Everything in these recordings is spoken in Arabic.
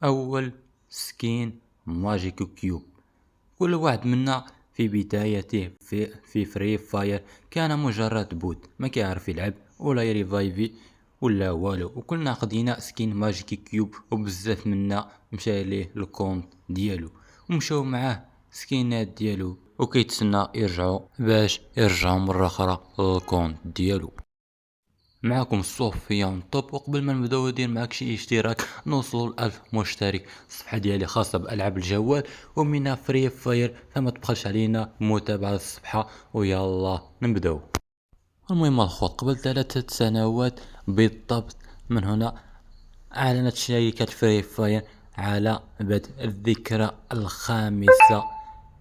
أول سكين ماجيك كيوب. كل واحد منا في بدايته في فري فاير كان مجرد بوت ما كيعرف يلعب ولا يريفايفي ولا والو، وكلنا خدينا سكين ماجيك كيوب وبزاف منا مشى ليه الكونت ديالو ومشاو معاه سكينات ديالو وكيتسنى يرجعوا باش يرجعوا مرة اخرى للكونت ديالو. معكم سفيان طب، وقبل ما نبداو ندير معاك شي اشتراك نوصلوا ل1000 مشترك. الصفحه ديالي خاصه بالعاب الجوال ومنها فري فاير، فما تبخلش علينا متابعه الصفحه ويلا نبداو. المهم الخوت، قبل 3 سنوات بالضبط من هنا اعلنت شركه فري فاير على بدء الذكرى الخامسة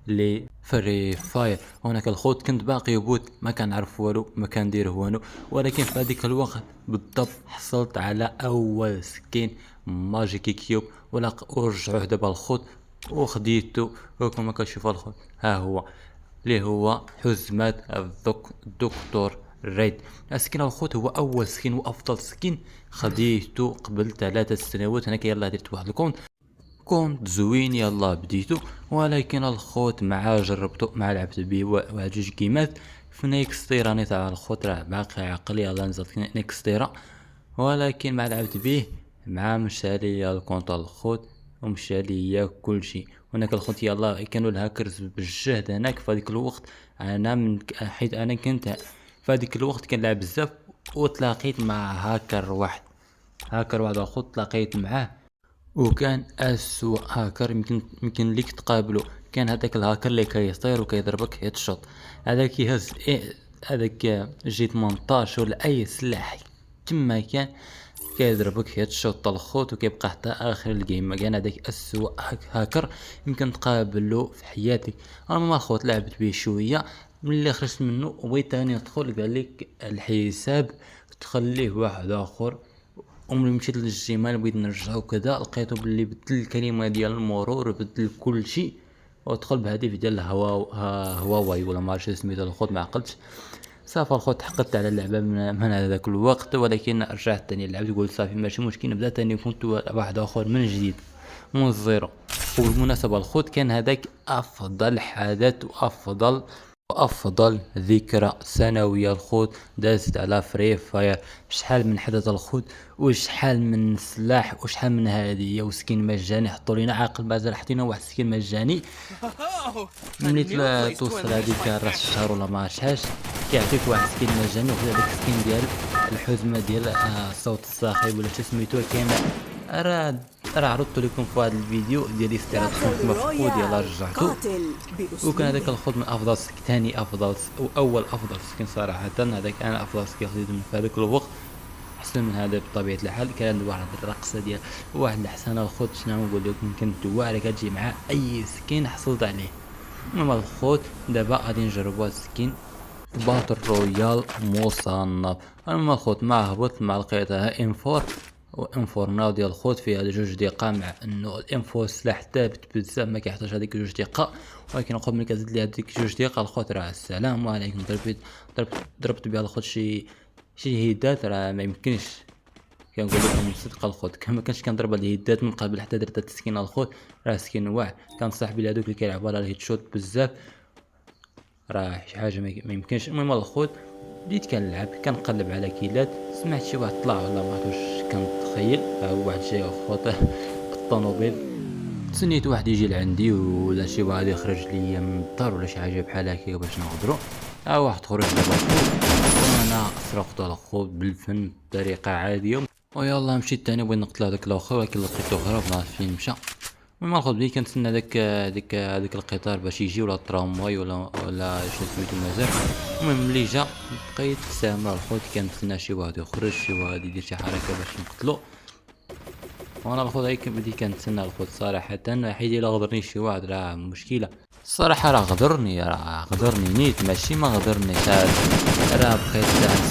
لفري فاير. هناك الخوت كنت باقي بوت ما كنعرف والو ما كندير والو، ولكن في هذيك الوقت بالضبط حصلت على اول سكين ماجيك كيوب ورجعوه دابا الخوت وخديته. وكما كتشوف الخوت ها هو اللي هو حزمة الدكتور ريد. السكين الخوت هو اول سكين وافضل سكين خديته قبل 3 سنوات. هناك يلا درت واحد كونت زوين يلا بديتو، ولكن الخوت مع جربتو مع لعبت بيه واحد جوج كيمات في نيكستي راني تاع الخوت راه باقي عقلي يلا نزلت نيكستيرا، ولكن مع لعبت بيه مع مشى ليا الكونت الخوت ومشى ليا كلشي. هناك الخوت يلا كانوا الهاكرز بالجهد هناك في هذيك الوقت. انا من حيت انا كنت في هذيك الوقت كنلعب بزاف وتلاقيت مع هاكر واحد الخوت تلاقيت معاه وكان اسوء هاكر يمكن ليك تقابله. كان هذاك الهاكر اللي كيطير وكيضربك هيد شوت، هذاك يهز هذاك جيت مونطاج ولا اي سلاح كما كان كيضربك هيد شوت الخوت وكيبقى حتى اخر الجيم. كان هذاك اسوء هاكر يمكن تقابله في حياتك. انا ما الخوت لعبت به شويه، ملي خرجت منه وبغيت ثاني ندخل قال لك الحساب تخليه واحد اخر. عمري مشيت للجيمال بغيت نرجعو كذا لقيتو باللي بدل الكلمه ديال المرور بدل كل شيء ودخل بهدف ديال هواواي ولا ما عرفتش سميتو الخوت ما عقلتش. صافي الخوت حقدت على اللعبه من هذاك الوقت، ولكن رجعت ثاني لعبت قلت صافي ماشي مشكل نبدا ثاني كنت واحد اخر من جديد من الزيرو. وبالمناسبه الخوت كان هذاك افضل حدث وافضل ذكرى سنويه الخوت دازت على فري فاير. شحال من حدث الخوت وشحال من سلاح وشحال من هديه وسكين مجاني حطوا لينا عاقل مازال حطينا واحد السكين مجاني. ملي توصل هذيك راس الشهر ولا ما عرفتش كيعطيك واحد سكين مجاني وخذ هذاك السكين ديال الحزمه ديال صوت الصاحب ولا شو سميتو. كاين راه عرضت لكم في هذا الفيديو ديال استعراض كنت مفقود يلا رجعته. وكان هذاك الخوت من افضل ثاني افضل واول افضل سكين صراحه. هذاك انا افضل سكين خديته في هذاك الوقت احسن من هذا بطبيعه الحال. كان واحد الرقصه ديال واحد الحسنه الخوت شنو نقول لكم كنت واعر كتجي مع اي سكين حصلت عليه. المهم الخوت دابا غادي نجربوا هاد السكين باتل رويال مصنف. المهم الخوت ما هبط مع لقيتها ام 4 وام 4 ناو ديال الخوت فيها جوج دقائق، مع انه الام 4 سلاح ثابت بزاف ما كيحتاج هذيك جوج دقائق، ولكن قبل ما كتزيد لي هذيك جوج دقائق الخوت راه السلام عليكم. ضربت بها الخوت شي هيدات راه ما يمكنش. كنقول لكم صدق الخوت كما كانش كنضرب هاد الهيدات من قبل حتى درت التسكين الخوت راه سكين واعر. كان صاحبي هذوك اللي كيلعبوا على الهيد شوت بزاف راه شي حاجه ما يمكنش. المهم الخوت بديت كنلعب كنقلب على كيلات سمعت شي واحد طلع ولا ما عرفتش كنتخيل هو واحد جاي خوت بالطوموبيل. تسنيت واحد يجي لعندي ولا شي واحد يخرج ليا من الدار ولا شي حاجه بحال هكا باش نهضروا. واحد خرج دابا وانا سرقت الخوت بالفن بطريقه عاديه ويلا مشيت تاني بغيت نقتل هذاك الاخر ولكن لقيتو هرب ما عرفت فين مشى. المهم الخوت بديت كنتسنى داك القطار باش يجي ولا الترامواي ولا شنو سميتو مازال. المهم ملي جا بقيت سامع الخوت كنتسنى شي واحد يخرج شي واحد يدير شي حركه باش نقتلو. وانا الخوت هيك بديت كنتسنى الخوت صراحه حيت الا غدرني شي واحد راه مشكله. الصراحه راه غدرني نيت ماشي ما غدرني راه بقيت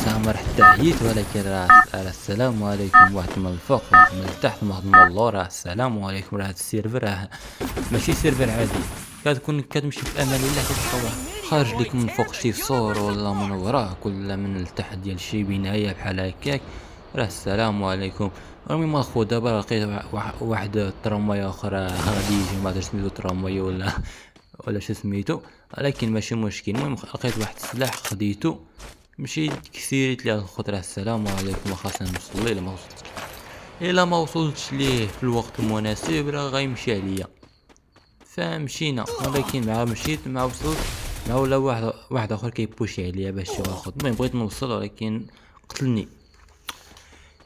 سامر حتى عييت، ولكن راه السلام عليكم واحد من الفوق واحد من التحت واحد من اللور. راه السلام عليكم. راه هاد السيرفر راه ماشي سيرفر عادي. كتمشي في امان الله كتلقى خارج لك من فوق شي سور ولا من وراك ولا من التحت ديال شي بنايه بحال هكاك. راه السلام عليكم. المهم الخو دابا لقيت واحد التراماي اخرى غادي يجي ما عرفتش سميتو تراماي ولا شو سميتو، ولكن ماشي مشكل. المهم لقيت واحد السلاح خديتو، مشيت كسيريت ليه الخوت راه السلام عليكم خاصنا نوصل ليه. الا ما وصلتش ليه في الوقت المناسب راه غيمشي عليا. فمشينا، ولكن مع مشيت مع وصلت مع ولا واحد اخر كيبوشي عليا باش ياخذ. المهم بغيت نوصل ولكن قتلني.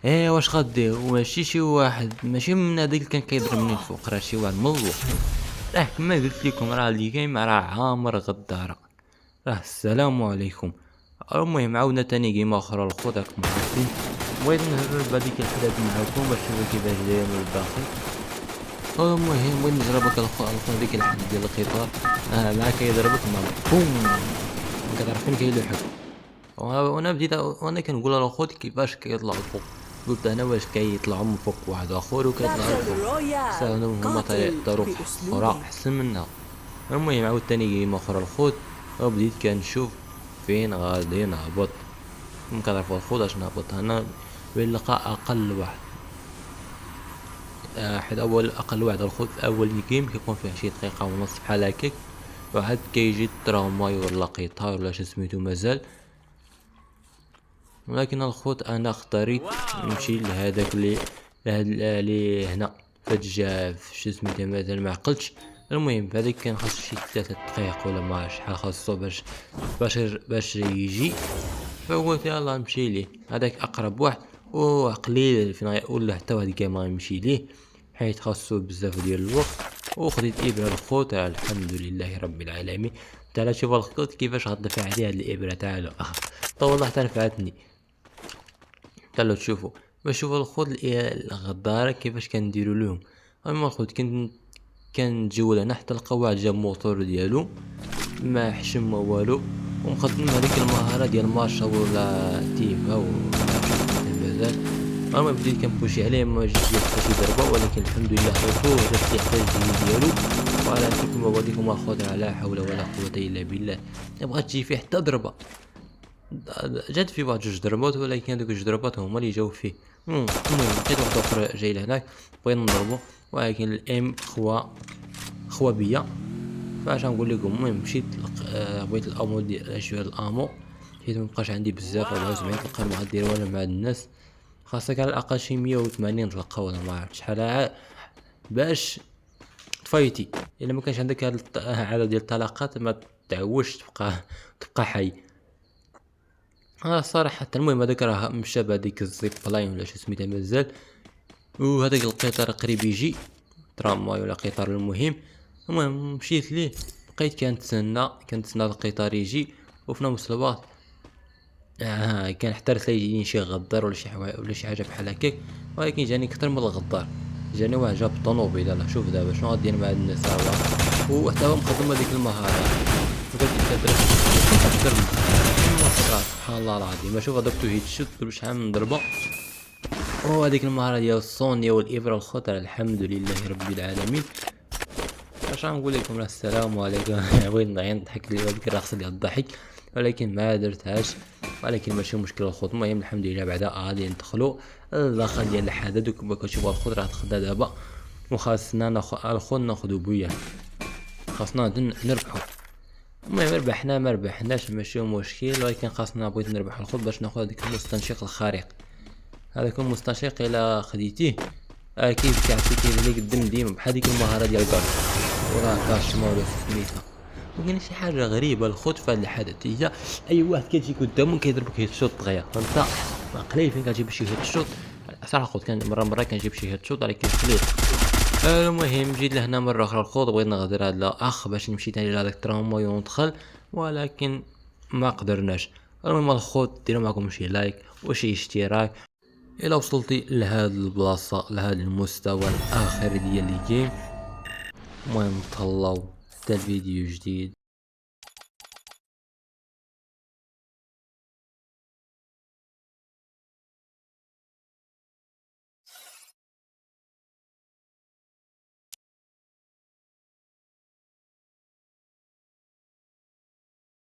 ايه واش غدير؟ ماشي شي واحد، ماشي من هذاك اللي كان كيضربني الفوق، راه شي واحد ملوح. راه كما قلت لكم راه اللي كاين راه عامر غداره. راه السلام عليكم. المهم عاودنا تاني كيما اخرى الخوت راكم عارفين. بغيت نهرب هذيك الحدث معاكم باش نشوفو كيفاش داير من الداخل. المهم بغيت نجربك الخو ديك الحدث ديال القطار. معاك كيضربك ما بوم كتعرف فين كيلوحك. وانا بديت وانا كنقول للخوت كيفاش كيطلع الفوق. قلت انا واش كيطلعوا من فوق واحد اخر وكيطلع الفوق، هما طرق اخرى احسن منها. المهم عاود تاني كيما اخرى الخوت، وبديت كنشوف فين غادي نهبط. كتعرفوا الخوت اش نهبط انا وين نلقى اقل واحد. حيت اقل واحد الخوت في اول جيم كيكون فيه شي دقيقه ونص بحال هكاك، واحد كيجي التراماي ولا قطار ولا شو سميتو مازال. ولكن الخوت انا اختاريت نمشي لهذاك اللي هنا فجا شو سميتو مازال ما عقلتش. المهم هذاك كان خاصو شي 3 دقائق ولا ما شحال خاصو باش يجي. فقلت يلا نمشي ليه، هذاك اقرب واحد وقليل فين ولا حتى واحد كاع ما يمشي ليه حيت خاصو بزاف ديال الوقت. وخديت ابره الخوت الحمد لله رب العالمين. تعال شوف الخوت كيفاش غتدفع عليها هاد الابره. تعالوا والله حتى رفعتني. تعالوا تشوفوا باش شوفوا الخوت الغداره كيفاش كنديروا لهم. اما الخوت كنجيو لهنا حتى لقى واحد جاب موتور ديالو ما حشم ما والو، ومخدم هذيك المهاره ديال مارشا ولا تيفا ولا المهم بديت كنبوشي عليه ما جيت حتى شي ضربه، ولكن الحمد لله هو جات لي حتى الجيل ديالو. وعلى انتم وبديكم الخضر لا حول ولا قوه الا بالله. بغات تجي فيه حتى ضربه، جات فيه واحد جوج ضربات ولكن هذوك جوج ضربات هما اللي جاو فيه. المهم لقيت واحد اخر جاي لهناك بغينا نضربو، ولكن الام خوا بيا. فاش نقول لكم المهم مشيت بغيت الامو ديال شويه الامو حيت مبقاش عندي بزاف 74 تلقى ما غدير والو مع هاد الناس. خاصك على الاقل شي 180 تلقى ولا ما عرفت شحال باش تفايتي. الا ما كانش عندك هاد العدد ديال الطلقات ما تعوش تبقى حي. صراحه المهم هذاك راه مشى بهذيك الزيب لاين ولا شو سميتها مازال، وهذاك القطار قريب يجي ترامواي ولا قطار. المهم مشيت ليه بقيت كنتسنى القطار يجي، وفي نفس الوقت كان حتى راه يجيني شي غدار ولا شي حاجه بحال هكاك، ولكن جاني كثر من الغدار. جاني واحد جاب الطوموبيل. يلاه شوف دابا شنو غادير مع هاد الناس. وحتى هو مخدم هذيك المهاره سبحان الله العظيم. اشوف ضربتو هيد شوت شحال من ضربه. هذيك المهاره ديال الصونيا والابره الخطر الحمد لله رب العالمين. اش غنقول لكم راه السلام عليكم. بغيت نضحك لي هذيك الرقصه ديال الضحك ولكن ما درتهاش، ولكن ماشي مشكل الخوت. المهم الحمد لله بعدا غادي ندخلوا الداخل ديال الحدث. وكما كتشوفوا الخوت راه تخدا دابا وخاصنا الخوت ناخذ بويا، خاصنا نربحوا. المهم ربحنا ما ربحناش ماشي مشكل، ولكن خاصنا بغيت نربح الخوت باش ناخذ هذيك المستنشق الخارق. هذاك المستنشق الا خديتيه كيف كيعطيك لي قدام ديما بحال ديك المهاره ديال كاش ولا كاش ولا سميتها. وكاين شي حاجه غريبه الخوت في هذا الحدث، هي اي واحد كيجي قدامه كيضربك هيد شوت دغيا. فانت قليل فين كتجيب شي هيد شوت. صراحه الخوت كان مره كنجيب شي هيد شوت ولكن قليل. المهم جيت لهنا مره اخرى الخوت بغيت نغدر هذا الاخ باش نمشي ثاني لهذاك الترامواي وندخل، ولكن ما قدرناش. المهم الخوت ديروا معكم شي لايك وشي اشتراك الى وصلتي لهاد البلاصه لهاد المستوى الاخر ديال الجيم. المهم تهلاو حتى الفيديو جديد.